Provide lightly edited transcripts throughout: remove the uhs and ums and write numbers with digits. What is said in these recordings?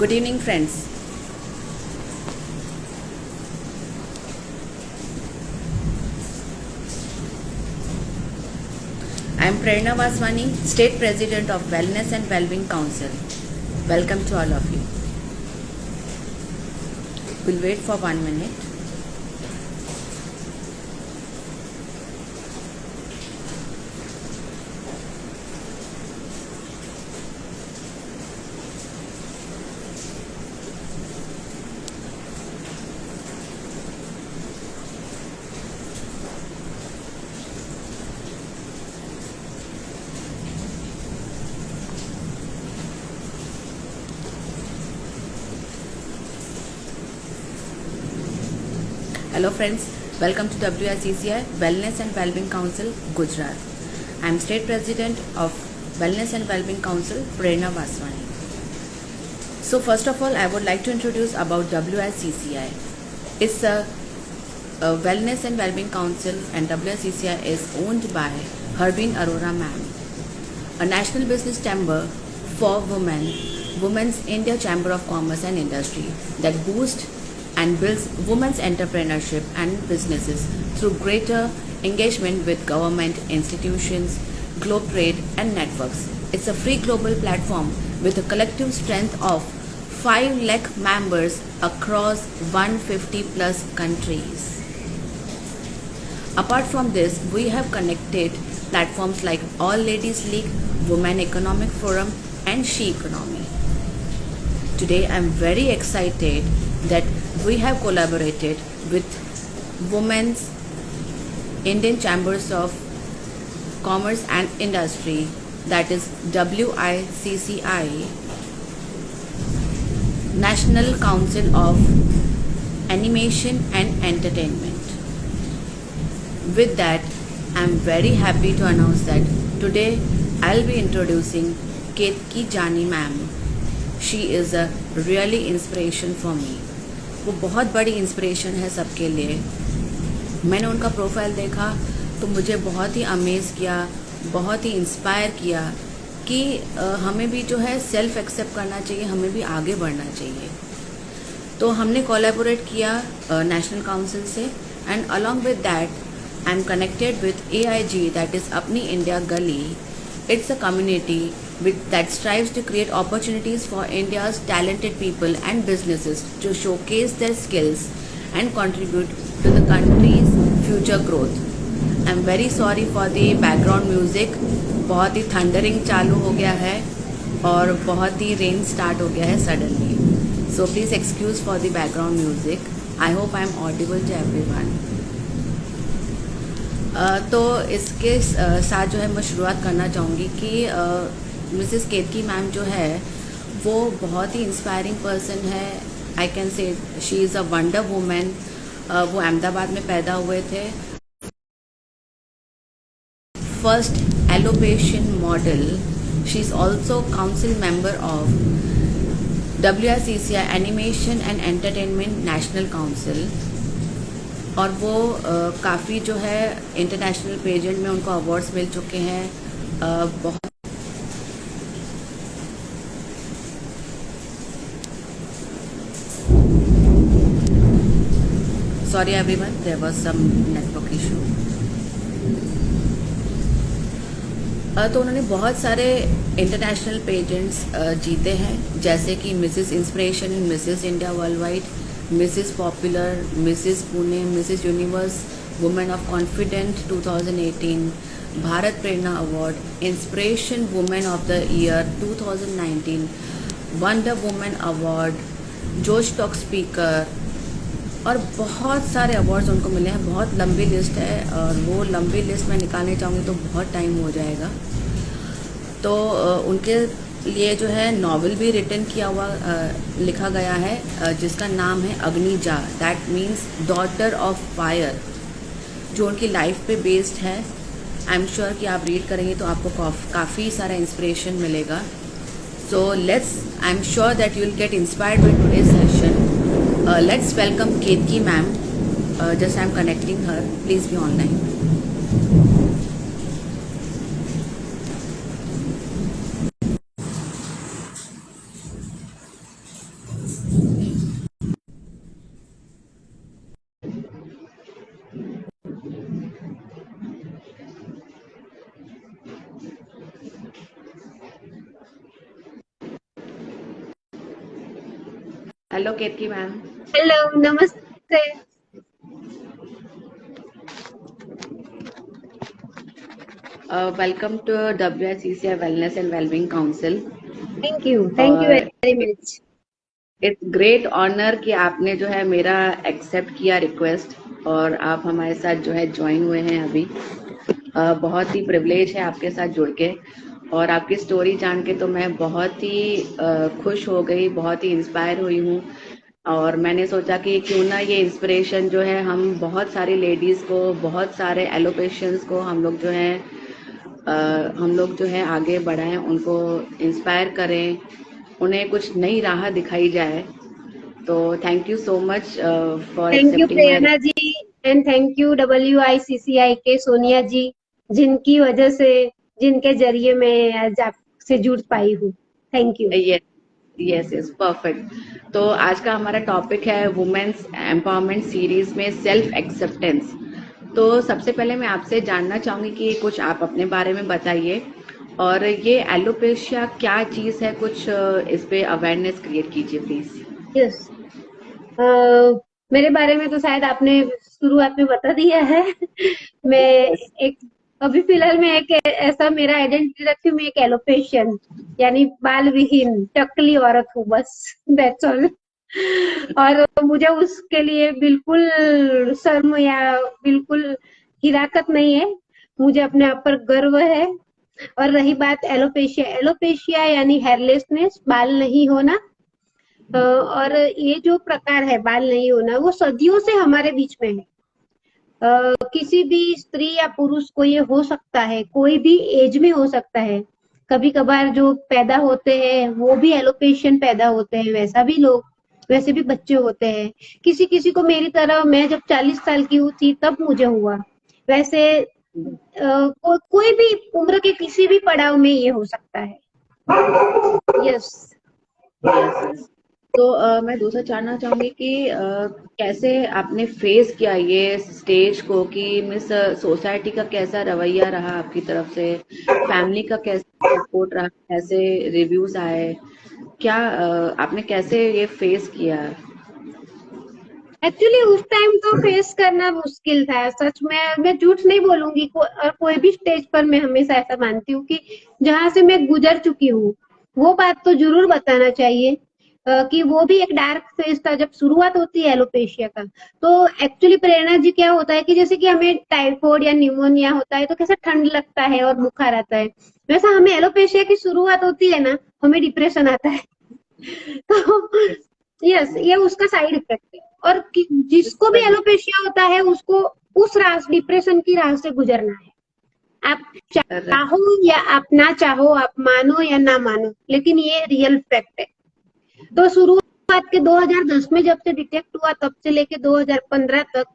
Good evening, friends. I am Prerna Vaswani, State President of Wellness and Wellbeing Council. Welcome to all of you. We'll wait for 1 minute. Hello friends, welcome to WICCI Wellness and Wellbeing Council, Gujarat. I am State President of Wellness and Wellbeing Council, Prerna Vaswani. So first of all, I would like to introduce about WICCI. It's a Wellness and Wellbeing Council, and WICCI is owned by Harbeen Arora ma'am, a national business chamber for women, Women's India Chamber of Commerce and Industry that boosts and builds women's entrepreneurship and businesses through greater engagement with government, institutions, globe trade and networks. It's a free global platform with a collective strength of 5 lakh members across 150 plus countries. Apart from this, we have connected platforms like All Ladies League, Women Economic Forum and She Economy. Today I am very excited that we have collaborated with Women's Indian Chambers of Commerce and Industry, that is WICCI, National Council of Animation and Entertainment. With that, I am very happy to announce that today I'll be introducing Ketki Jani ma'am. She is a really inspiration for me. वो बहुत बड़ी inspiration है सबके लिए. मैंने उनका profile देखा तो मुझे बहुत ही अमेज़ किया, बहुत ही इंस्पायर किया कि हमें भी जो है सेल्फ एक्सेप्ट करना चाहिए, हमें भी आगे बढ़ना चाहिए. तो हमने कोलैबोरेट किया नेशनल काउंसिल से, and along with that I am connected with AIG, that is अपनी इंडिया गली. It's a community that strives to create opportunities for India's talented people and businesses to showcase their skills and contribute to the country's future growth. I'm very sorry for the background music. बहुत ही thundering चालू हो गया है और बहुत ही rain start हो गया है suddenly. So please excuse for the background music. I hope I'm audible to everyone. तो इसके साथ जो है मैं शुरुआत करना चाहूँगी कि मिसेस केतकी मैम जो है वो बहुत ही इंस्पायरिंग पर्सन है. I can say she is a wonder women. वो अहमदाबाद में पैदा हुए थे. First alopecian model. She is also council member of WICCI animation and entertainment national council. और वो काफ़ी जो है इंटरनेशनल पेजेंट में उनको अवार्ड्स मिल चुके हैं. बहुत sorry everyone, there was some network issue. तो उन्होंने बहुत सारे इंटरनेशनल पेजेंट्स जीते हैं, जैसे कि Mrs inspiration, Mrs India world wide, Mrs popular, Mrs Pune, Mrs universe, women of confident 2018, Bharat Prerna award, inspiration women of the year 2019, wonder women award, जोश talk speaker, और बहुत सारे अवार्ड्स उनको मिले हैं. बहुत लंबी लिस्ट है और वो लंबी लिस्ट में निकालने चाहूँगी तो बहुत टाइम हो जाएगा. तो उनके लिए जो है नॉवेल भी रिटन किया हुआ लिखा गया है जिसका नाम है Agnija, that means daughter of fire, जो उनकी लाइफ पे बेस्ड है. आई एम श्योर कि आप रीड करेंगे तो आपको काफ़ी सारा इंस्पिरेशन मिलेगा. So I am sure that you will get inspired with today's session. Let's welcome Ketaki ma'am. Just I am connecting her. Please be online. Hello Ketaki ma'am. Hello, नमस्ते। Welcome to WSCCI wellness and wellbeing council. Thank you और very much. It's great honour कि आपने जो है मेरा accept किया request और आप हमारे साथ जो है ज्वाइन हुए हैं अभी। बहुत ही प्रिविलेज है आपके साथ जुड़ के और आपकी स्टोरी जान के तो मैं बहुत ही खुश हो गई, बहुत ही इंस्पायर हुई हूँ। और मैंने सोचा कि क्यों ना ये इंस्पिरेशन जो है हम बहुत सारी लेडीज़ को, बहुत सारे एलोपेशियंस को हम लोग जो है आगे बढ़ाएं, उनको इंस्पायर करें, उन्हें कुछ नई राह दिखाई जाए। तो thank you so much for thank you accepting my. Prerna ji and thank you WICCI के सोनिया जी, जिनकी वजह से, जिनके जरिए मैं आज आपसे जुड़ पाई हूँ। Thank you. Yes, yes, yes, perfect. तो आज का हमारा टॉपिक है वुमेन्स एम्पावरमेंट सीरीज में सेल्फ एक्सेप्टेंस। तो सबसे पहले मैं आपसे जानना चाहूंगी कि कुछ आप अपने बारे में बताइए और ये एलोपेशिया क्या चीज़ है, कुछ इस पे अवेयरनेस क्रिएट कीजिए प्लीज। यस। मेरे बारे में तो शायद आपने शुरुआत में बता दिया है। मैं एक अभी फिलहाल मैं एक ऐसा मेरा आइडेंटिटी रखती हूँ, मैं एक एलोपेशियन यानी बाल विहीन टकली औरत हूँ, बस दैट्स ऑल। और मुझे उसके लिए बिल्कुल शर्म या बिल्कुल हिराकत नहीं है। मुझे अपने आप पर गर्व है। और रही बात एलोपेशिया, एलोपेशिया यानी हेयरलेसनेस, बाल नहीं होना। और ये जो प्रकार है बाल नहीं होना, वो सदियों से हमारे बीच में है। किसी भी स्त्री या पुरुष को ये हो सकता है, कोई भी एज में हो सकता है। कभी कभार जो पैदा होते हैं वो भी एलोपेशियन पैदा होते हैं, वैसा भी लोग, वैसे भी बच्चे होते हैं। किसी किसी को मेरी तरह, मैं जब 40 साल की हुई थी तब मुझे हुआ। वैसे कोई भी उम्र के किसी भी पड़ाव में ये हो सकता है। यस। Yes, yes. तो मैं दूसरा जानना चाहूंगी कि कैसे आपने फेस किया ये स्टेज को, कि मिस सोसाइटी का कैसा रवैया रहा आपकी तरफ से, फैमिली का कैसा सपोर्ट रहा, कैसे रिव्यूज आए, क्या आपने कैसे ये फेस किया। एक्चुअली उस टाइम तो फेस करना मुश्किल था, सच में मैं झूठ नहीं बोलूंगी। और कोई भी स्टेज पर मैं हमेशा ऐसा मानती हूँ कि जहां से मैं गुजर चुकी हूँ, वो बात तो जरूर बताना चाहिए। कि वो भी एक डार्क फेज था जब शुरुआत होती है एलोपेशिया का। तो एक्चुअली प्रेरणा जी, क्या होता है कि जैसे कि हमें टाइफाइड या निमोनिया होता है तो कैसे ठंड लगता है और बुखार आता है, वैसा हमें एलोपेशिया की शुरुआत होती है ना, हमें डिप्रेशन आता है। तो यस, ये उसका साइड इफेक्ट है। और जिसको भी एलोपेशिया होता है उसको उस रास डिप्रेशन की राह से गुजरना है। आप चाहो या आप ना चाहो, आप मानो या ना मानो, लेकिन ये रियल फैक्ट है। तो शुरुआत के 2010 में जब से डिटेक्ट हुआ तब से लेके 2015 तक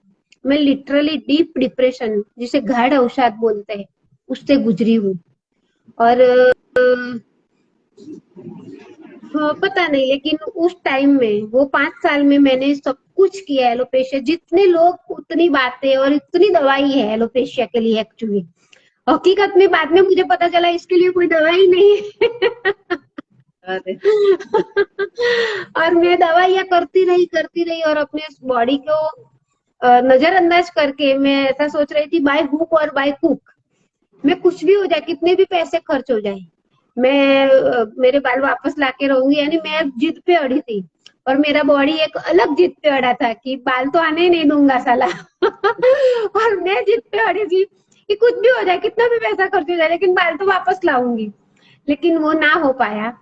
मैं लिटरली डीप डिप्रेशन, जिसे गाढ़ अवसाद बोलते हैं, उससे गुजरी हूँ। और हाँ, पता नहीं, लेकिन उस टाइम में, वो 5 साल में मैंने सब कुछ किया एलोपेशिया, जितने लोग उतनी बातें, और इतनी दवाई है एलोपेशिया के लिए एक्चुअली। हकीकत में बाद में मुझे पता चला इसके लिए कोई दवाई नहीं है। अरे और मैं दवाइयाँ करती रही और अपने बॉडी को नजरअंदाज करके मैं ऐसा सोच रही थी, बाय हुक और बाय कुक, मैं कुछ भी हो जाए, कितने भी पैसे खर्च हो जाए, मैं मेरे बाल वापस लाके रहूंगी। यानी मैं जिद पे अड़ी थी। और मेरा बॉडी एक अलग जिद पे अड़ा था कि बाल तो आने ही नहीं दूंगा साला। और मैं जिद पे अड़ी थी कि कुछ भी हो जाए, कितना भी पैसा खर्च हो जाए, लेकिन बाल तो वापस लाऊंगी। लेकिन वो ना हो पाया।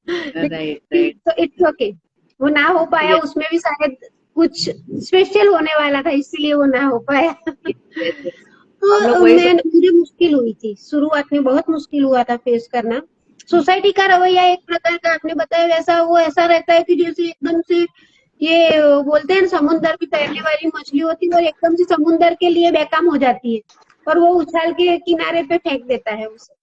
राइट, लेकिन राइट। तो इट्स ओके, वो ना हो पाया, यस, उसमें भी शायद कुछ स्पेशल होने वाला था, इसलिए वो ना हो पाया। Yes, yes. हम लोग तो वही मैं, मुझे मुश्किल हुई थी शुरुआत में, बहुत मुश्किल हुआ था फेस करना। सोसाइटी का रवैया एक प्रकार का आपने बताया वैसा, वो ऐसा रहता है कि जैसे एकदम से ये बोलते हैं ना, समुन्द्र में तैरने वाली मछली होती है और एकदम से समुन्द्र के लिए बेकाम हो जाती है, और वो उछाल के किनारे पे फेंक देता है उसे,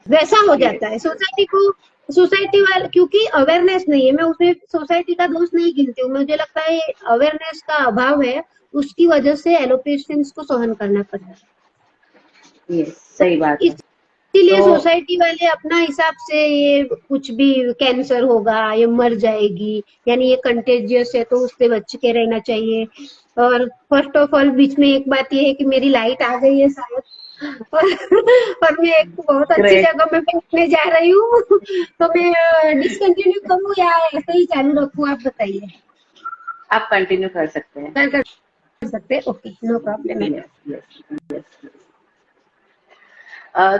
वैसा हो यस, जाता है सोसाइटी को। सोसाइटी वाले, क्योंकि अवेयरनेस नहीं है, मैं उसमें सोसाइटी का दोष नहीं गिनती हूँ, मुझे लगता है अवेयरनेस का अभाव है, उसकी वजह से एलोपेशियंस को सहन करना पड़ रहा यस, सही बात है। है। इसीलिए तो सोसाइटी वाले अपना हिसाब से ये कुछ भी कैंसर होगा, ये मर जाएगी, यानी ये कंटेजियस है तो उससे बच के रहना चाहिए। और फर्स्ट ऑफ ऑल बीच में एक बात ये है कि मेरी लाइट आ गई है शायद, और मैं एक बहुत अच्छी ग्रेट, जगह में बैठने जा रही हूँ। तो मैं डिसकंटिन्यू करूँ या ऐसे ही चालू रखूँ, आप बताइए। आप कंटिन्यू कर सकते हैं। कर सकते हैं, ओके, नो प्रॉब्लम है। Yes yes yes.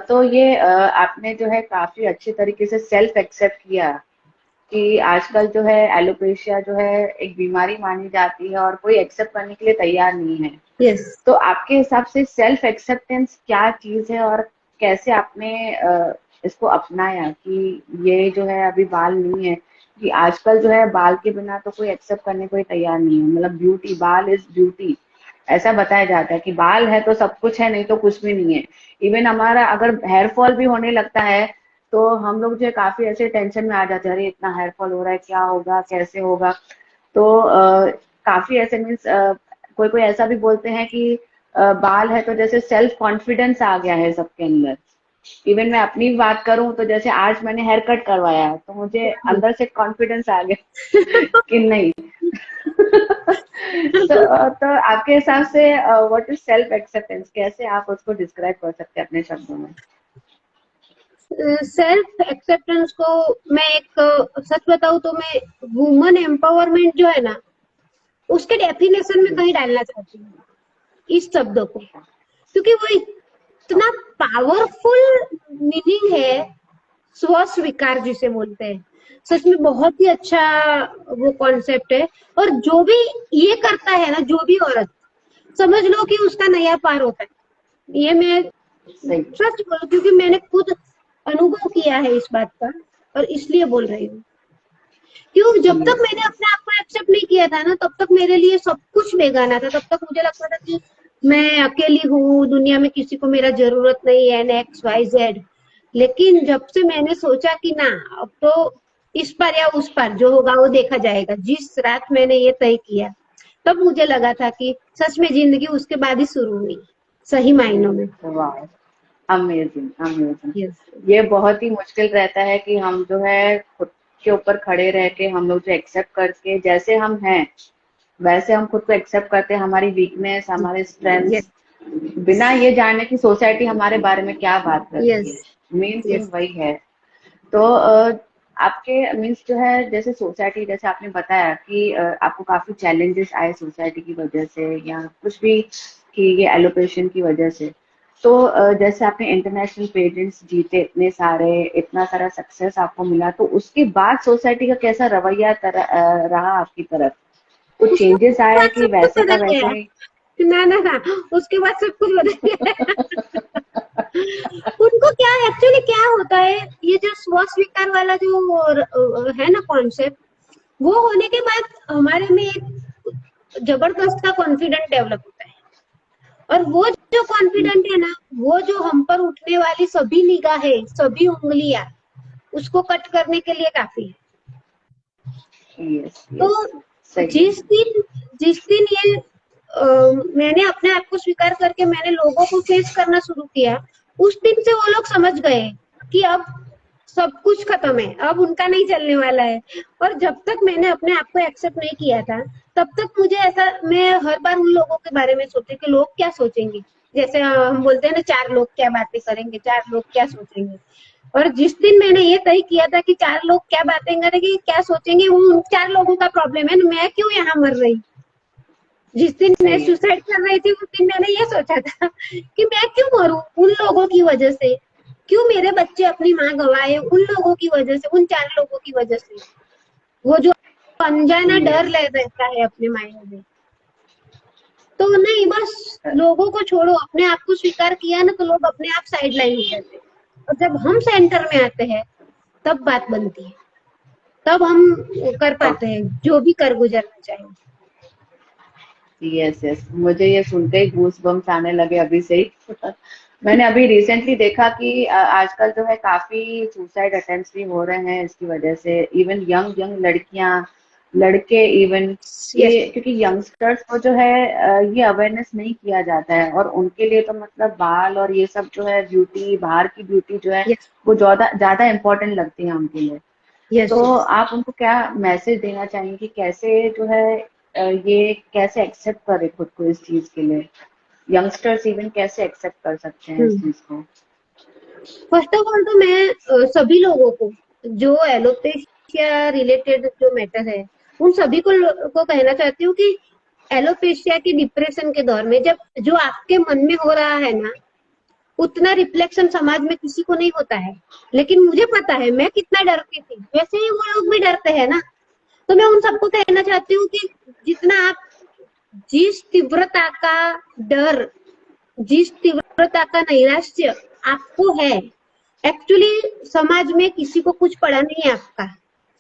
तो ये आपने जो है काफी अच्छे तरीके से सेल्फ एक्सेप्ट किया कि आजकल जो है एलोपेशिया जो है एक बीमारी मानी जाती है और कोई एक्सेप्ट करने के लिए तैयार नहीं है। यस। तो आपके हिसाब से सेल्फ एक्सेप्टेंस क्या चीज है और कैसे आपने इसको अपनाया कि ये जो है अभी बाल नहीं है, कि आजकल जो है बाल के बिना तो कोई एक्सेप्ट करने को ही तैयार नहीं है, मतलब ब्यूटी, बाल इज ब्यूटी ऐसा बताया जाता है कि बाल है तो सब कुछ है, नहीं तो कुछ भी नहीं है। इवन हमारा अगर हेयर फॉल भी होने लगता है तो हम लोग जो है काफी ऐसे टेंशन में आ जाते हैं, अरे इतना हेयर फॉल हो रहा है, क्या होगा, कैसे होगा। तो काफी ऐसे मीन्स कोई कोई ऐसा भी बोलते हैं कि बाल है तो जैसे सेल्फ कॉन्फिडेंस आ गया है सबके अंदर। इवन मैं अपनी बात करूं तो जैसे आज मैंने हेयर कट करवाया तो मुझे अंदर से कॉन्फिडेंस आ गया कि नहीं। तो आपके हिसाब से व्हाट इज सेल्फ एक्सेप्टेंस, कैसे आप उसको डिस्क्राइब कर सकते हैं अपने शब्दों में? सेल्फ एक्सेप्टेंस को मैं एक सच बताऊं तो मैं वुमन एम्पावरमेंट जो है ना, उसके डेफिनेशन में कहीं डालना चाहती हूँ इस शब्द को, क्योंकि वो इतना पावरफुल मीनिंग है। स्व स्वीकार जिसे बोलते हैं, सच में बहुत ही अच्छा वो कॉन्सेप्ट है। और जो भी ये करता है ना, जो भी औरत, समझ लो कि उसका नया पार होता है। ये मैं सही। सच बोलूं क्योंकि मैंने खुद अनुभव किया है इस बात का, और इसलिए बोल रही हूँ। क्यों, जब तक यस मैंने अपने आप को एक्सेप्ट नहीं किया था ना, तब तक मेरे लिए सब कुछ बेगाना था। तब तक मुझे लगता था कि मैं अकेली हूँ दुनिया में, किसी को मेरा जरूरत नहीं है, एक्स वाई जेड। लेकिन जब से मैंने सोचा कि ना, अब तो इस पार या उस पार जो होगा वो देखा जाएगा, जिस रात मैंने ये तय किया, तब मुझे लगा था कि सच में जिंदगी उसके बाद ही शुरू हुई, सही मायनों में। वाह, अमेजिंग अमेजिंग। यस। ये बहुत ही मुश्किल रहता है कि हम जो है खुद के ऊपर खड़े रह के हम लोग जो एक्सेप्ट करके जैसे हम हैं वैसे हम खुद को एक्सेप्ट करते हैं, हमारी वीकनेस, हमारे यस। स्ट्रेंथ्स, बिना ये जानने की सोसाइटी हमारे बारे में क्या बात करती यस। है। Main thing yes. वही है। तो आपके मीन्स जो है जैसे सोसाइटी, जैसे आपने बताया कि आपको काफी चैलेंजेस आए सोसाइटी की वजह से या कुछ भी, कि ये एलोपेशन की वजह से। तो जैसे आपने इंटरनेशनल पेजेंट्स जीते इतने सारे, इतना सारा सक्सेस आपको मिला, तो उसके बाद सोसाइटी का कैसा रवैया रहा आपकी तरफ? कुछ उसके चेंजेस आया बाद कि सब कुछ वैसे का बदल वैसे गया। ही? ना ना ना, उसके बाद सब कुछ बदल गया। उनको क्या, एक्चुअली क्या होता है, ये जो स्व स्वीकार वाला जो है ना कॉन्सेप्ट, वो होने के बाद हमारे में एक जबरदस्त का कॉन्फिडेंट डेवलप होता है। और वो जो कॉन्फिडेंट है ना, वो जो हम पर उठने वाली सभी निगाहें, सभी उंगलियां, उसको कट करने के लिए काफी है। यस तो यस, सही है। जिस दिन ये मैंने अपने आप को स्वीकार करके मैंने लोगों को फेस करना शुरू किया, उस दिन से वो लोग समझ गए कि अब सब कुछ खत्म है, अब उनका नहीं चलने वाला है। और जब तक मैंने अपने आप को एक्सेप्ट नहीं किया था, तब तक मुझे ऐसा, मैं हर बार उन लोगों के बारे में सोचती कि लोग क्या सोचेंगे। जैसे हम बोलते हैं ना, चार लोग क्या बातें करेंगे, चार लोग क्या सोचेंगे। और जिस दिन मैंने ये तय किया था कि चार लोग क्या बातें करेंगे, क्या सोचेंगे, वो उन चार लोगों का प्रॉब्लम है, मैं क्यों यहाँ मर रही। जिस दिन मैं सही है। सुसाइड कर रही थी, उस दिन मैंने ये सोचा था कि मैं क्यों मरूं उन लोगों की वजह से, क्यों मेरे बच्चे अपनी माँ गवाए उन लोगों की वजह से, उन चार लोगों की वजह से। वो जो अनजाना डर यस। रहता है अपने माइंड में। तो नहीं, बस लोगों को छोड़ो, अपने आप को स्वीकार किया ना, तो लोग अपने आप साइड लाइन हो जाते हैं। और जब हम सेंटर में आते हैं, तब बात बनती है, तब हम कर पाते हैं जो भी कर गुजरना चाहिए। यस यस, मुझे ये सुनते ही गूस बम्स आने लगे अभी से ही। मैंने अभी रिसेंटली देखा कि आजकल जो है काफी सुसाइड अटेम्प्ट्स भी हो रहे हैं इसकी वजह से। इवन यंग यंग लड़कियां लड़के इवन, यस ये क्योंकि यंगस्टर्स को जो है ये अवेयरनेस नहीं किया जाता है, और उनके लिए तो मतलब बाल और ये सब जो है ब्यूटी, बाहर की ब्यूटी जो है यस वो ज्यादा ज्यादा इम्पोर्टेंट लगती है उनके लिए। यस तो यस। आप उनको क्या मैसेज देना चाहेंगे कि कैसे जो है ये कैसे एक्सेप्ट करे खुद को इस चीज के लिए, यंगस्टर्स इवन कैसे एक्सेप्ट कर सकते हैं इस चीज को? फर्स्ट ऑफ ऑल तो मैं सभी लोगों को जो एलोपेशिया रिलेटेड जो मैटर है उन सभी को कहना चाहती हूँ कि एलोपेशिया की डिप्रेशन के दौर में जब जो आपके मन में हो रहा है ना उतना रिफ्लेक्शन समाज में किसी को नहीं होता है। लेकिन मुझे पता है मैं कितना डरती थी, वैसे ही वो लोग भी डरते हैं ना। तो मैं उन सबको कहना चाहती हूँ कि जितना आप जिस तीव्रता का डर, जिस तीव्रता का नैराश्य आपको है, एक्चुअली समाज में किसी को कुछ पड़ा नहीं है आपका।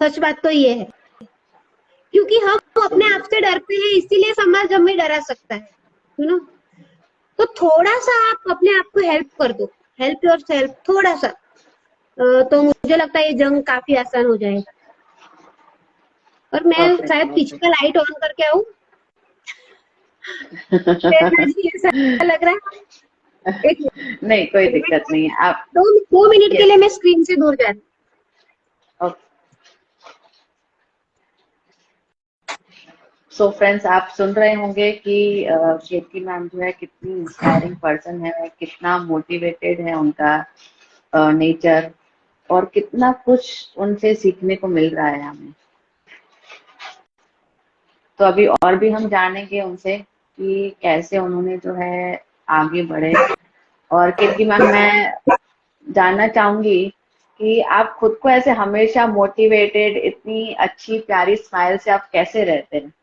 सच बात तो ये है, क्योंकि हम अपने आप से डरते हैं इसीलिए समाज हमें डरा सकता है, यू नो। तो थोड़ा सा आप अपने आप को हेल्प कर दो, हेल्प योर सेल्फ थोड़ा सा, तो मुझे लगता है ये जंग काफी आसान हो जाएगा। और मैं परफेक्ट शायद पीछे का परफेक्ट। लाइट ऑन करके आऊं, प्रेरणा जी ऐसा लग रहा है। एक नहीं, कोई मिनट, दिक्कत नहीं है आप। दो मिनट के यस। लिए मैं स्क्रीन से दूर जा रही सो फ्रेंड्स, आप सुन रहे होंगे कि केतकी मैम जो है कितनी इंस्पायरिंग पर्सन है, कितना मोटिवेटेड है उनका नेचर, और कितना कुछ उनसे सीखने को मिल रहा है हमें। तो अभी और भी हम जानेंगे उनसे कि कैसे उन्होंने जो है आगे बढ़े। और केतकी मैम, मैं जानना चाहूंगी कि आप खुद को ऐसे हमेशा मोटिवेटेड, इतनी अच्छी प्यारी स्माइल से आप कैसे रहते हैं?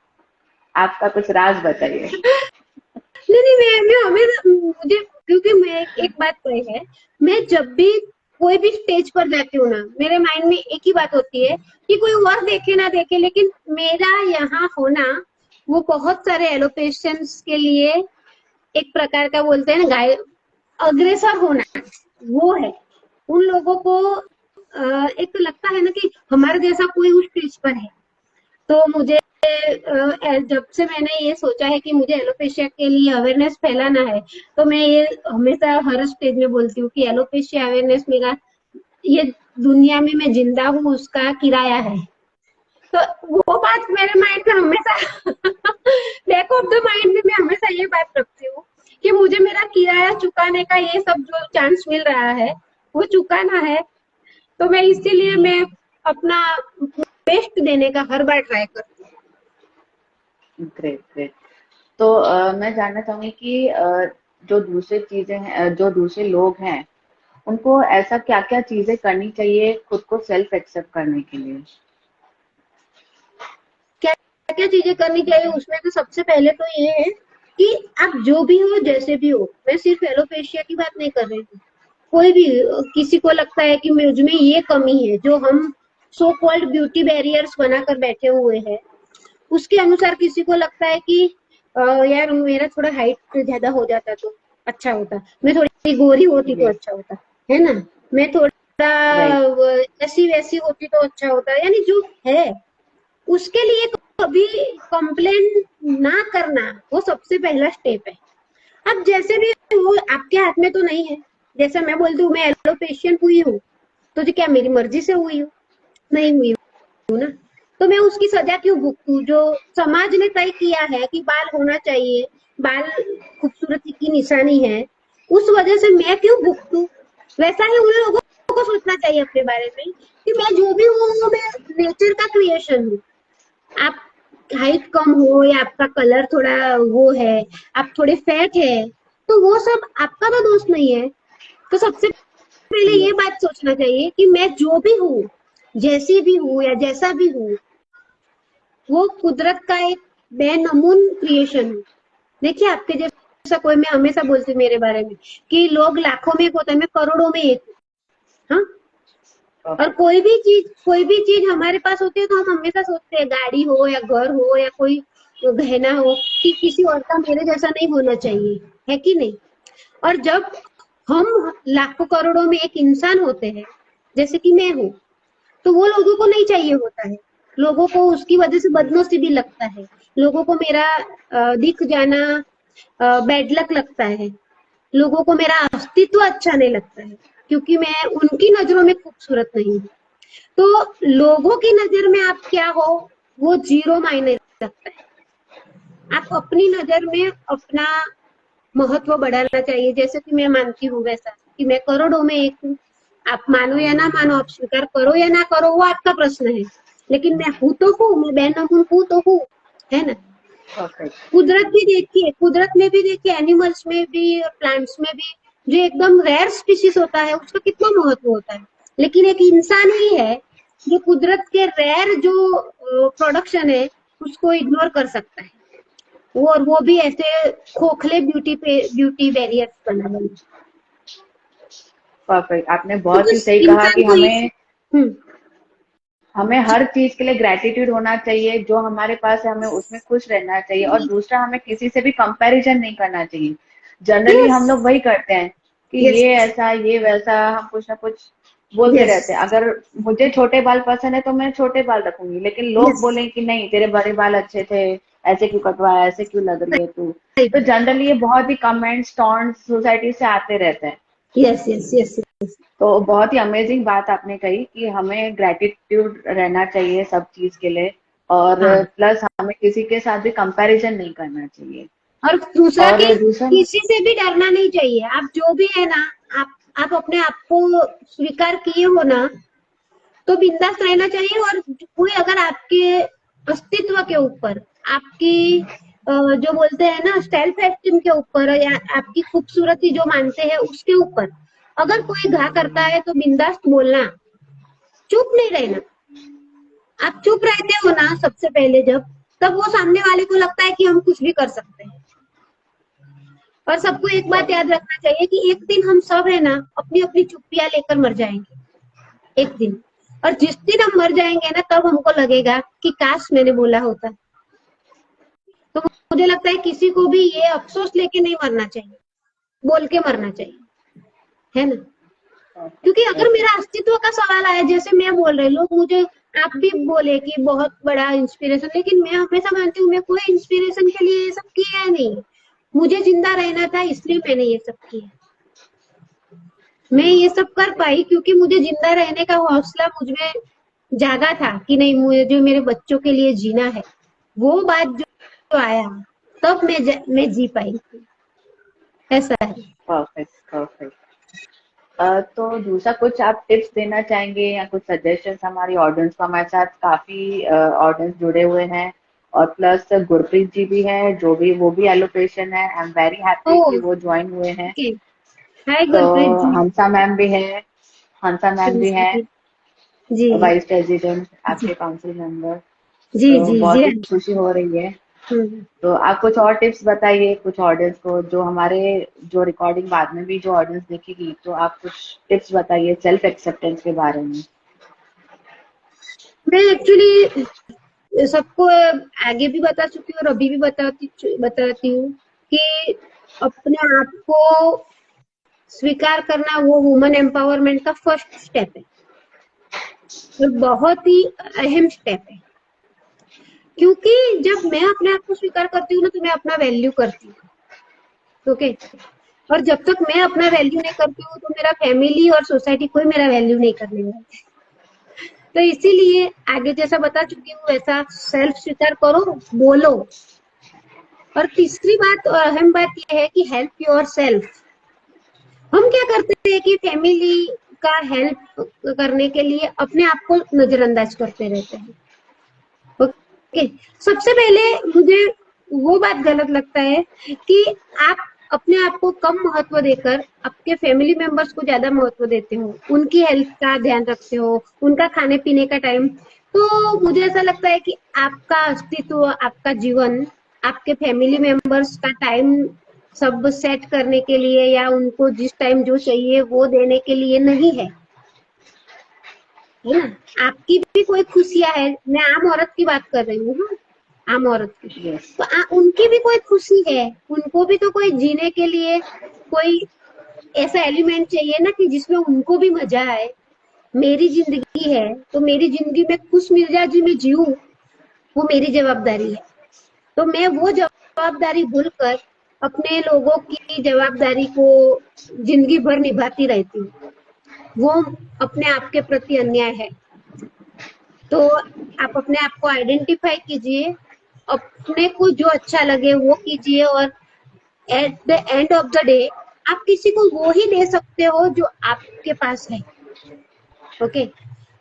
आपका कुछ राज बताइए। नहीं नहीं, मैं हमें मुझे, क्योंकि मैं एक बात तो है, मैं जब भी कोई भी स्टेज पर जाती हूँ ना मेरे माइंड में एक ही बात होती है कि कोई और देखे ना देखे, लेकिन मेरा यहाँ होना वो बहुत सारे एलोपेशियंस के लिए एक प्रकार का बोलते हैं ना गाय अग्रेसर होना, वो है। उन लोगों को एक तो लगता है ना कि हमारे जैसा कोई उस स्टेज पर है। तो मुझे जब से मैंने ये सोचा है कि मुझे एलोपेशिया के लिए अवेयरनेस फैलाना है, तो मैं ये हमेशा हर स्टेज में बोलती हूँ कि एलोपेशिया अवेयरनेस मेरा, ये दुनिया में मैं जिंदा हूँ उसका किराया है। तो वो बात मेरे माइंड में हमेशा बैक ऑफ द माइंड में मैं हमेशा ये बात रखती हूँ कि मुझे मेरा किराया चुकाने का ये सब जो चांस मिल रहा है वो चुकाना है। तो मैं इसीलिए मैं अपना बेस्ट देने का हर बार ट्राई करती हूँ। Great great. तो मैं जानना चाहूंगी कि जो दूसरी चीजें हैं, जो दूसरे लोग हैं, उनको ऐसा क्या क्या चीजें करनी चाहिए खुद को सेल्फ एक्सेप्ट करने के लिए? क्या क्या चीजें करनी चाहिए उसमें तो सबसे पहले तो ये है कि आप जो भी हो जैसे भी हो, मैं सिर्फ एलोपेशिया की बात नहीं कर रही हूँ, कोई भी किसी को लगता है कि मुझ में ये कमी है जो हम सो कॉल्ड ब्यूटी बैरियर्स बनाकर बैठे हुए हैं, उसके अनुसार किसी को लगता है कि यार मेरा थोड़ा हाइट ज्यादा हो जाता तो अच्छा होता, मैं थोड़ी गोरी होती तो यस। अच्छा होता, है ना, मैं थोड़ा राइट। ऐसी वैसी होती तो अच्छा होता, यानी जो है उसके लिए कभी कंप्लेन ना करना वो सबसे पहला स्टेप है। अब जैसे भी वो आपके हाथ में तो नहीं है, जैसे मैं बोलती हूँ मैं एलोपेशियन हुई हूँ तो जो क्या मेरी मर्जी से हुई हूँ, नहीं हुई हूँ ना, तो मैं उसकी सजा क्यों भुगतूं? जो समाज ने तय किया है कि बाल होना चाहिए, बाल खूबसूरती की निशानी है, उस वजह से मैं क्यों भुगतूं? वैसा ही उन लोगों को सोचना चाहिए अपने बारे में कि मैं जो भी हूँ वो मैं नेचर का क्रिएशन हूँ। आप हाइट कम हो या आपका कलर थोड़ा वो है, आप थोड़े फैट है, तो वो सब आपका तो दोस्त नहीं है। तो सबसे पहले ये यस। बात सोचना चाहिए कि मैं जो भी हूँ, जैसी भी हूँ या जैसा भी हूँ, वो कुदरत का एक बेनमून क्रिएशन है। देखिए आपके जैसा कोई, मैं हमेशा बोलती हूँ मेरे बारे में कि लोग लाखों में एक होता है, मैं करोड़ों में एक हूँ। हाँ, और परफेक्ट। कोई भी चीज हमारे पास होती है तो हम हमेशा सोचते हैं गाड़ी हो या घर हो या कोई गहना हो कि किसी और का मेरे जैसा नहीं होना चाहिए, है कि नहीं? और जब हम लाखों करोड़ों में एक इंसान होते हैं जैसे कि मैं हूँ, तो वो लोगों को नहीं चाहिए होता है। लोगों को उसकी वजह से बदनसीबी लगता है, लोगों को मेरा दिख जाना बैड लक लगता है, लोगों को मेरा अस्तित्व अच्छा नहीं लगता है, क्योंकि मैं उनकी नजरों में खूबसूरत नहीं हूँ। तो लोगों की नजर में आप क्या हो, वो जीरो मायने रखता है। आप अपनी नजर में अपना महत्व बढ़ाना चाहिए, जैसे कि मैं मानती हूँ वैसा कि मैं करोड़ों में एक हूँ। आप मानो या ना मानो, आप स्वीकार करो या ना करो, वो आपका प्रश्न है, लेकिन मैं हूँ तो हूँ, मैं बेनमून हूँ तो हूँ, है ना। परफेक्ट। कुदरत भी देखिए, कुदरत में भी देखिए, एनिमल्स में भी और प्लांट्स में भी, जो एकदम रेयर स्पीशीज होता है उसका कितना महत्व होता है, लेकिन एक इंसान ही है जो कुदरत के रेयर जो प्रोडक्शन है उसको इग्नोर कर सकता है, वो और वो भी ऐसे खोखले ब्यूटी बैरियर्स बना बना। परफेक्ट, आपने तो बहुत ही बस सही कहा इंसान कि को हमें हम्म हमें जी हर चीज के लिए ग्रेटिट्यूड होना चाहिए, जो हमारे पास है हमें उसमें खुश रहना चाहिए, और दूसरा हमें किसी से भी कंपैरिजन नहीं करना चाहिए। जनरली यस हम लोग वही करते हैं कि यस ये ऐसा ये वैसा, हम कुछ ना कुछ बोलते यस रहते हैं। अगर मुझे छोटे बाल पसंद है तो मैं छोटे बाल रखूंगी, लेकिन लोग यस बोलें कि नहीं तेरे बड़े बाल अच्छे थे, ऐसे क्यों कटवाया, ऐसे क्यों लग रही है तू। सही तो बात। जनरली ये बहुत ही कमेंट्स टॉन्ट्स सोसाइटी से आते रहते हैं। यस यस यस तो बहुत ही अमेजिंग बात आपने कही कि हमें ग्रेटिट्यूड रहना चाहिए सब चीज के लिए, और हाँ, प्लस हमें किसी के साथ भी कंपैरिजन नहीं करना चाहिए। और दूसरा और कि दूसरा, किसी से भी डरना नहीं चाहिए, आप जो भी है ना, आप अपने आप को स्वीकार किए हो ना, तो बिंदास रहना चाहिए। और कोई अगर आपके अस्तित्व के ऊपर, आपकी जो बोलते हैं ना सेल्फ एस्टीम के ऊपर, या आपकी खूबसूरती जो मानते हैं उसके ऊपर अगर कोई घा करता है, तो बिंदास बोलना, चुप नहीं रहना। आप चुप रहते हो ना सबसे पहले, जब तब वो सामने वाले को लगता है कि हम कुछ भी कर सकते हैं। और सबको एक बात याद रखना चाहिए कि एक दिन हम सब है ना अपनी अपनी चुप्पियां लेकर मर जाएंगे, एक दिन। और जिस दिन हम मर जाएंगे ना, तब हमको लगेगा कि काश मैंने बोला होता। तो मुझे लगता है किसी को भी ये अफसोस लेके नहीं मरना चाहिए, बोल के मरना चाहिए, है ना। क्योंकि अगर मेरा अस्तित्व का सवाल आया, जैसे मैं बोल रही, लोग मुझे, आप भी बोले कि बहुत बड़ा इंस्पिरेशन, लेकिन मैं हमेशा मानती हूँ मैं कोई इंस्पिरेशन के लिए ये सब किया है नहीं। मुझे जिंदा रहना था इसलिए मैंने ये सब किया। मैं ये सब कर पाई क्योंकि मुझे जिंदा रहने का हौसला मुझ में जागा था कि नहीं, मुझे जो मेरे बच्चों के लिए जीना है, वो बात जो आया, तब मैं जी पाई, ऐसा है। Perfect perfect. तो दूसरा कुछ आप टिप्स देना चाहेंगे या कुछ सजेशंस हमारी ऑडियंस को? हमारे साथ काफी ऑडियंस जुड़े हुए हैं, और प्लस गुरप्रीत जी भी हैं, जो भी वो भी एलोपेशियन है। आई एम वेरी हैप्पी ओह कि वो ज्वाइन हुए हैं। ओके। हाय तो गुरप्रीत जी। हंसा मैम भी है, हंसा मैम भी है, जी वाइस प्रेसिडेंट जी आपके काउंसिल मेंबर। जी तो जी जी बहुत ही हाँ। खुशी हो रही है। हम्म। तो आप कुछ और टिप्स बताइए कुछ ऑडियंस को, जो हमारे जो रिकॉर्डिंग बाद में भी जो ऑडियंस देखेगी, तो आप कुछ टिप्स बताइए सेल्फ एक्सेप्टेंस के बारे में। मैं एक्चुअली सबको आगे भी बता चुकी हूँ और अभी भी बताती हूँ कि अपने आप को स्वीकार करना वो वुमन एम्पावरमेंट का फर्स्ट स्टेप है, और बहुत ही अहम स्टेप है। क्योंकि जब मैं अपने आप को स्वीकार करती हूँ ना, तो मैं अपना वैल्यू करती हूँ, ओके। और जब तक मैं अपना वैल्यू नहीं करती हूँ, तो मेरा फैमिली और सोसाइटी कोई मेरा वैल्यू नहीं करने वाला। तो इसीलिए आगे जैसा बता चुकी हूँ वैसा सेल्फ स्वीकार करो, बोलो। और तीसरी बात और अहम बात यह है कि हेल्प योर सेल्फ। हम क्या करते हैं कि फैमिली का हेल्प करने के लिए अपने आप को नजरअंदाज करते रहते हैं, ओके। सबसे पहले मुझे वो बात गलत लगता है कि आप अपने आप को कम महत्व देकर आपके फैमिली मेंबर्स को ज्यादा महत्व देते हो, उनकी हेल्थ का ध्यान रखते हो, उनका खाने पीने का टाइम। तो मुझे ऐसा लगता है कि आपका अस्तित्व, आपका जीवन, आपके फैमिली मेंबर्स का टाइम सब सेट करने के लिए या उनको जिस टाइम जो चाहिए वो देने के लिए नहीं है, है ना। आपकी भी कोई खुशियां है, मैं आम औरत की बात कर रही हूँ, हाँ, आम औरत की। यस। तो उनकी भी कोई खुशी है, उनको भी तो कोई जीने के लिए कोई ऐसा एलिमेंट चाहिए ना कि जिसमें उनको भी मजा आए। मेरी जिंदगी है तो मेरी जिंदगी में खुश मिजाजी में जीऊं, वो मेरी जवाबदारी है। तो मैं वो जवाबदारी भूलकर अपने लोगों की जवाबदारी को जिंदगी भर निभाती रहती हूँ। वो अपने आप के प्रति अन्याय है। तो आप अपने आप को आइडेंटिफाई कीजिए, अपने को जो अच्छा लगे वो कीजिए, और at the end of the day आप किसी को वो ही दे सकते हो जो आपके पास है। ओके,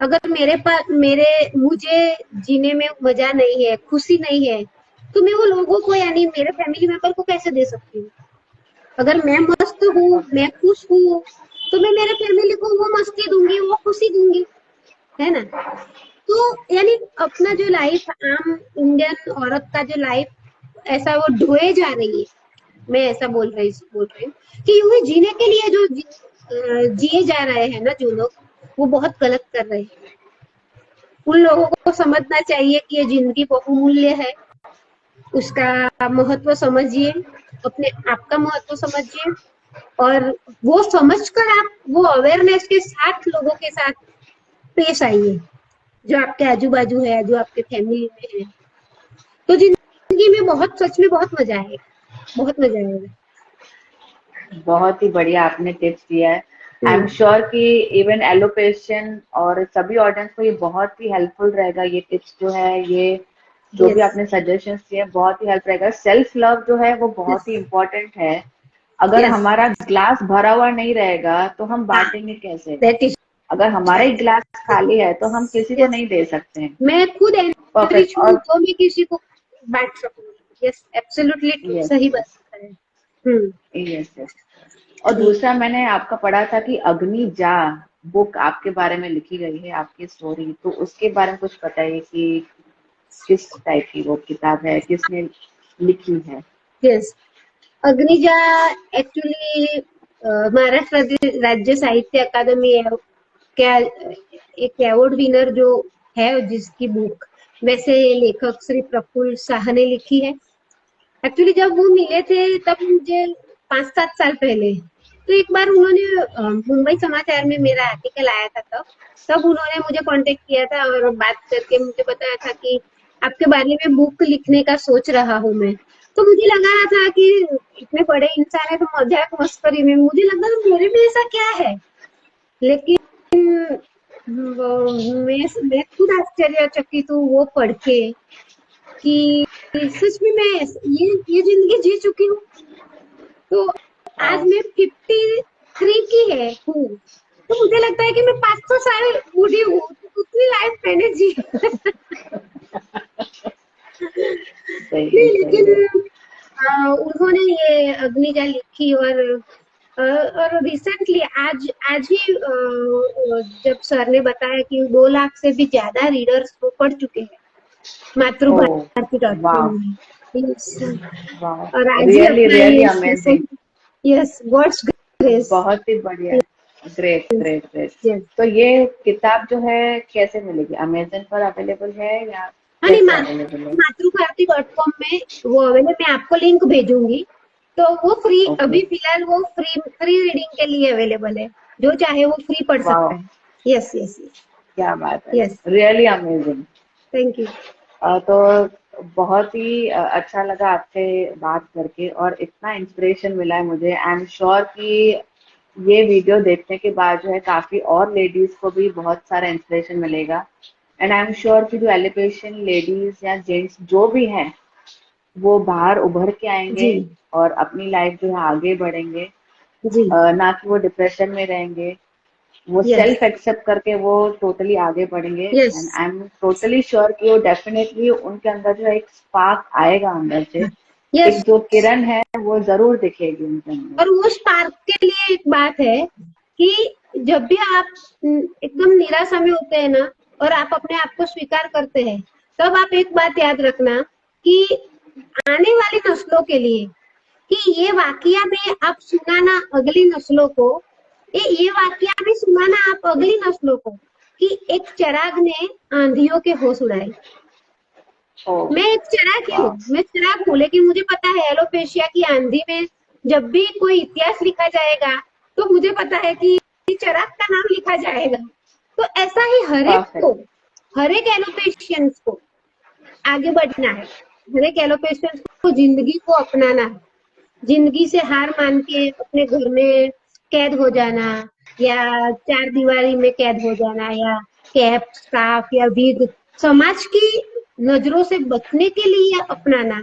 अगर मेरे मुझे जीने में मजा नहीं है, खुशी नहीं है, तो मैं वो लोगों को यानी मेरे फैमिली मेंबर को कैसे दे सकती हूँ? अगर मैं मस्त हूँ, मैं खुश हूँ, तो मैं मेरे फैमिली को वो मस्ती दूंगी, वो खुशी दूंगी, है ना? तो यानी अपना जो लाइफ, आम इंडियन औरत का जो लाइफ ऐसा वो ढोए जा रही है, मैं ऐसा बोल रही हूँ कि यूं ही जीने के लिए जो जिए जा रहे हैं ना जो लोग, वो बहुत गलत कर रहे हैं। उन लोगों को समझना चाहिए कि ये जिंदगी बहुमूल्य है, उसका महत्व समझिए, अपने आप का महत्व समझिए, और वो समझकर आप वो अवेयरनेस के साथ लोगों के साथ पेश आइए, जो आपके आजू बाजू है, जो आपके फैमिली में है। तो जिंदगी में बहुत, सच में बहुत मजा आएगा, बहुत मजा आएगा। बहुत ही बढ़िया आपने टिप्स दिया है। आई एम हम्म, श्योर कि इवन एलोपेशियन और सभी ऑडियंस को ये बहुत ही हेल्पफुल रहेगा। ये टिप्स जो है, ये जो भी यस, आपने सजेशंस दिए, बहुत ही हेल्प रहेगा। सेल्फ लव जो है वो यस, बहुत ही इम्पोर्टेंट है। अगर यस, हमारा ग्लास भरा हुआ नहीं रहेगा तो हम हाँ, बांटेंगे कैसे? दैट इज अगर हमारा ही ग्लास खाली है तो हम किसी को यस। नहीं दे सकते हैं। मैं खुद एनरिच परफेक्ट। हूँ और तो मैं किसी को बांट सकूंगी। यस, एब्सोल्युटली ट्रू, यस, सही यस, बात है। हम्म, यस, यस। और जी, दूसरा मैंने आपका पढ़ा था कि अग्नि जा बुक आपके बारे में लिखी गई है, आपकी स्टोरी, तो उसके बारे में कुछ बताइए कि किस टाइप की वो किताब है, किसने लिखी है? यस। अग्निजा एक्चुअली महाराष्ट्र राज्य साहित्य अकादमी क्या एक अवार्ड विनर जो है, जिसकी बुक वैसे लेखक श्री प्रफुल्ल शाह ने लिखी है। एक्चुअली जब वो मिले थे तब मुझे 5-7 साल पहले, तो एक बार उन्होंने मुंबई समाचार में मेरा आर्टिकल आया था, तब तब उन्होंने मुझे कांटेक्ट किया था और बात करके मुझे बताया था कि आपके बारे में बुक लिखने का सोच रहा हूँ मैं। तो मुझे लगा था कि इतने बड़े इंसान है तो मजाक मस्करी में, मुझे लगा मेरे में ऐसा क्या है, लेकिन मैं खुद आश्चर्यचकित हूँ वो पढ़ के कि सच में मैं ये जिंदगी जी चुकी हूँ। तो आज वाह। मैं 53 की है हूँ, तो मुझे लगता है कि मैं 500 साल बूढ़ी हूँ, तो उतनी लाइफ मैंने जी। सही है, नहीं, सही है। लेकिन उन्होंने ये अग्निजा लिखी, और रिसेंटली आज आज ही जब सर ने बताया कि 2 लाख से भी ज्यादा रीडर्स वो पढ़ चुके हैं ओ, मातृभारती डॉट वाह, कॉम में। Yes, वाह, और आज ही रियली अपना रियली ये amazing. Session, yes, God's grace. बहुत ही बढ़िया। Great, great, great. यस, तो ये किताब जो है कैसे मिलेगी? अमेजन पर अवेलेबल है या हाँ नहीं, कैसे अवेलेबल है? मातृभारती डॉट कॉम में वो अवेलेबल, मैं आपको लिंक भेजूंगी। तो वो फ्री, ओके। अभी फिलहाल वो फ्री फ्री रीडिंग के लिए अवेलेबल है, जो चाहे वो फ्री पढ़ सकता वाह, है। यस, यस, क्या बात है। Yes, really amazing. Thank you. तो बहुत ही अच्छा लगा आपसे बात करके, और इतना इंस्पिरेशन मिला है मुझे। आई एम श्योर कि ये वीडियो देखने के बाद जो है काफी और लेडीज को भी बहुत सारा इंस्पिरेशन मिलेगा। एंड आई एम श्योर कि जो एलिब्रेशन लेडीज या जेंट्स जो भी हैं वो बाहर उभर के जी, आएंगे और अपनी लाइफ जो है आगे बढ़ेंगे। जी, ना कि वो डिप्रेशन में रहेंगे, वो यस, सेल्फ एक्सेप्ट करके वो टोटली आगे बढ़ेंगे। Yes, and I am totally sure कि वो डेफिनेटली उनके अंदर जो है एक स्पार्क आएगा अंदर से, यस। एक जो किरण है वो जरूर दिखेगी उनके अंदर। और वो स्पार्क के लिए एक बात है कि जब भी आप एकदम निराशा में होते हैं ना, और आप अपने आप को स्वीकार करते हैं, तब आप एक बात याद रखना कि आने वाली नस्लों के लिए, कि ये वाकया में आप सुनाना अगली नस्लों को, ये वाकया में सुनाना आप अगली नस्लों को, कि एक चिराग ने आंधियों के होश उड़ाए। ओ, मैं एक चिराग ही हूँ, वाह, मैं चिराग हूँ, लेकिन मुझे पता है एलोपेशिया की आंधी में जब भी कोई इतिहास लिखा जाएगा, तो मुझे पता है कि चिराग का नाम लिखा जाएगा। तो तो ऐसा ही Perfect. हर एक एलोपेशियंस को आगे बढ़ना है, हर एक एलोपेशियंस को जिंदगी को अपनाना है, जिंदगी से हार मान के अपने घर में कैद हो जाना या चार दीवारी में कैद हो जाना या कैप स्कार्फ या विग समाज की नजरों से बचने के लिए अपनाना,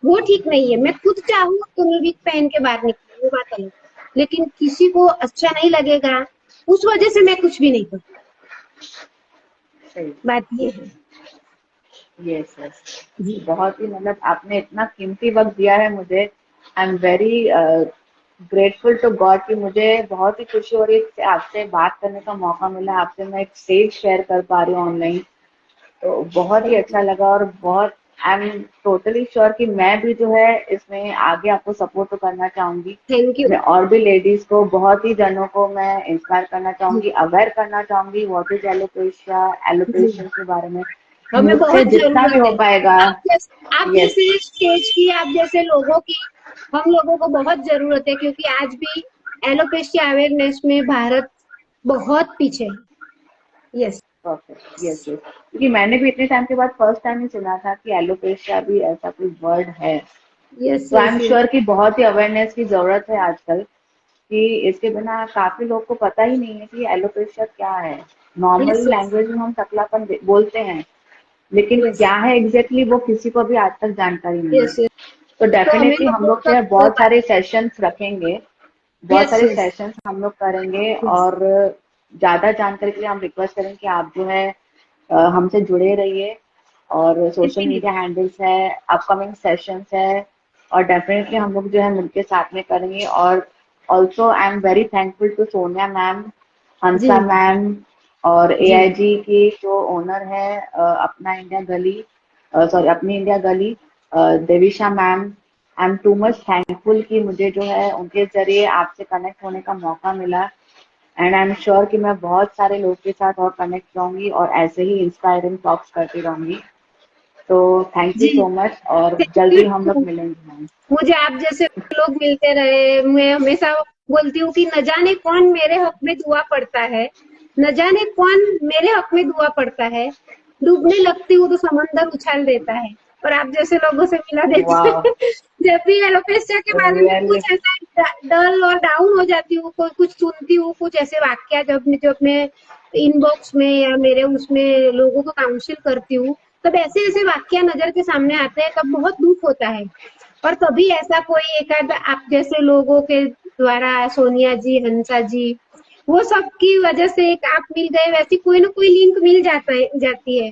वो ठीक नहीं है। मैं खुद चाहूँ तो मैं विग पहन के बाहर निकलूँ, वो बात अलग, लेकिन किसी को अच्छा नहीं लगेगा उस वजह से मैं कुछ भी नहीं करूँ, सही। बात ये है। यस यस, जी बहुत ही मतलब आपने इतना कीमती वक्त दिया है मुझे। I am very grateful to God कि मुझे बहुत ही खुशी हो रही है कि आपसे बात करने का मौका मिला, आपसे मैं एक स्टेज शेयर कर पा रही हूँ ऑनलाइन, तो बहुत ही अच्छा लगा। और बहुत आई एम टोटली श्योर कि मैं भी जो है इसमें आगे आपको सपोर्ट तो करना चाहूंगी। Thank you. मैं और भी लेडीज को, बहुत ही जनों को मैं इंस्पायर करना चाहूंगी, अवेयर करना चाहूंगी व्हाट इज एलोपेशिया, एलोपेशिया के बारे में हमें मुझसे बहुत जितना भी जरूरत हो है पाएगा। आप यस, जैसे स्टेज की, आप जैसे लोगों की, हम लोगों को बहुत जरूरत है, क्योंकि आज भी एलोपेशिया अवेयरनेस में भारत बहुत पीछे है। यस परफेक्ट, यस यस, क्योंकि मैंने भी इतने टाइम के बाद फर्स्ट टाइम ही सुना था कि एलोपेशिया भी ऐसा कोई वर्ड है। यस तो आई यस एम श्योर कि बहुत ही अवेयरनेस की जरूरत है आजकल, कि इसके बिना काफी लोग को पता ही नहीं है कि एलोपेशिया क्या है। नॉर्मल यस लैंग्वेज में हम टकलापन बोलते हैं, लेकिन यस क्या है एग्जैक्टली वो किसी को भी आज तक जानकारी नहीं है। यस यस तो तो हमें डेफिनेटली हम लोगों लोग जो है तक बहुत सारे सेशंस रखेंगे, बहुत यस सारे यस सेशंस हम लोग करेंगे। यस और ज्यादा जानकारी के लिए हम रिक्वेस्ट करेंगे कि आप जो है हमसे जुड़े रहिए। और सोशल मीडिया हैंडल्स है, अपकमिंग सेशंस है, और डेफिनेटली हम लोग जो है मिलके साथ में करेंगे। और also I am very thankful to Sonia ma'am, ji Hansa ma'am, और जी एआईजी की जो ओनर है अपना इंडिया गली, सॉरी अपनी इंडिया गली, Devisha ma'am. I am too much thankful कि मुझे जो है उनके जरिए आपसे कनेक्ट होने का मौका मिला। एंड आई एम श्योर कि मैं बहुत सारे लोगों के साथ और कनेक्ट रहूंगी और ऐसे ही इंस्पायरिंग टॉक्स करती रहूंगी। तो thank you ji so much, और थैंक जल्दी हम लोग यू। मिलेंगे मैम। मुझे आप जैसे लोग मिलते रहे, मैं हमेशा बोलती हूँ कि न जाने कौन मेरे हक में दुआ पड़ता है, न जाने कौन मेरे हक में दुआ पड़ता है, डूबने लगती हूँ तो समंदर उछाल देता है, और आप जैसे लोगों से मिला देते वाह, हैं। जब भी एलोपेशिया के बारे में रियली, कुछ ऐसा डल और डाउन हो जाती हूँ, कोई कुछ सुनती हूँ, कुछ ऐसे वाक्य जब मैं इनबॉक्स में या मेरे उसमें लोगों को काउंसिल करती हूँ, तब ऐसे ऐसे वाक्य नजर के सामने आते हैं, तब बहुत दुख होता है। और तभी ऐसा कोई एकाध आप जैसे लोगों के द्वारा, सोनिया जी, हंसा जी, वो सब की वजह से एक आप मिल गए, वैसी कोई ना कोई लिंक मिल जाती है।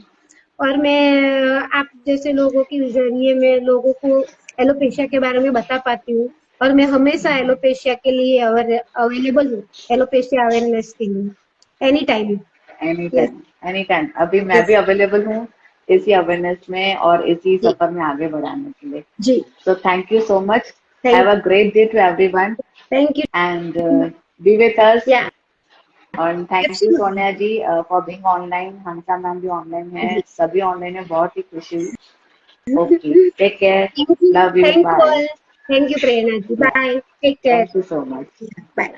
और मैं आप जैसे लोगों के जरिए मैं लोगों को एलोपेशिया के बारे में बता पाती हूँ, और मैं हमेशा एलोपेशिया के लिए अवेलेबल हूँ, एलोपेशिया अवेयरनेस के लिए any time. Any yes time, any time. अभी मैं भी यस अवेलेबल हूँ इसी अवेयरनेस में और इसी जी सफर में आगे बढ़ाने के लिए। Ji So thank you so much. Thank Have a great day to everyone, thank you and be with us. या और thank you absolutely Sonia ji for being online. Hansa ma'am भी ऑनलाइन है, जी। सभी ऑनलाइन है, बहुत ही खुशी हुई। Okay, take care, Thank you. Love you, Thank you बाय। all. Thank you, Prerna ji. या, Bye. Take care. Thank you so much. Bye.